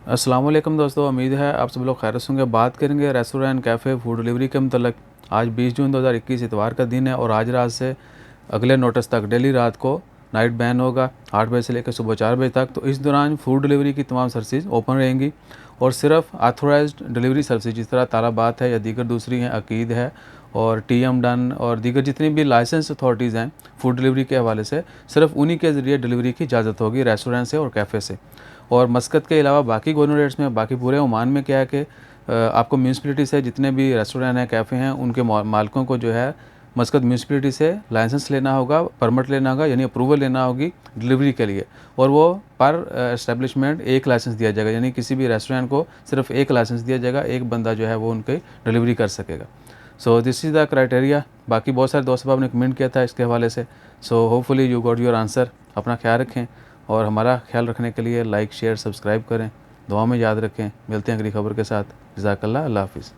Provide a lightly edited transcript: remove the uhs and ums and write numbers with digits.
अस्सलाम वालेकुम दोस्तों, उम्मीद है आप सब लोग खैरियत से होंगे। बात करेंगे रेस्टोरेंट, कैफ़े, फूड डिलीवरी के मतलब। आज 20 जून 2021 इतवार का दिन है और आज रात से अगले नोटिस तक डेली रात को नाइट बैन होगा 8 बजे से लेकर सुबह 4 बजे तक। तो इस दौरान फूड डिलीवरी की तमाम सर्विसेज ओपन रहेंगी और सिर्फ ऑथोराइज्ड डिलीवरी सर्विसेज जिस तरह तालाबात है या दीगर दूसरी हैं, अकीद है और टीएम डन और दीगर जितनी भी लाइसेंस अथॉरिटीज़ हैं फूड डिलीवरी के हवाले से, सिर्फ उन्हीं के ज़रिए डिलीवरी की इजाज़त होगी रेस्टोरेंट से और कैफ़े से। और मस्कत के अलावा बाकी गवर्नरेट्स में, बाकी पूरे ओमान में क्या है कि आपको म्यूनसिपैलिटी से जितने भी रेस्टोरेंट हैं, कैफ़े हैं, उनके मालिकों को जो है मस्कत म्यूनसिपैलिटी से लाइसेंस लेना होगा, परमिट लेना होगा, यानी अप्रूवल लेना होगी डिलीवरी के लिए। और वो पर एस्टेब्लिशमेंट एक लाइसेंस दिया जाएगा, यानी किसी भी रेस्टोरेंट को सिर्फ एक लाइसेंस दिया जाएगा, एक बंदा जो है वो उनकी डिलीवरी कर सकेगा। So this is the criteria. बाकी बहुत सारे दोस्त साहब ने कमेंट किया था इसके हवाले से। So hopefully you got your answer. अपना ख्याल रखें और हमारा ख्याल रखने के लिए लाइक शेयर सब्सक्राइब करें, दुआ में याद रखें। मिलते हैं अगली खबर के साथ। जज़ाकल्लाह, अल्लाह हाफ़िज़।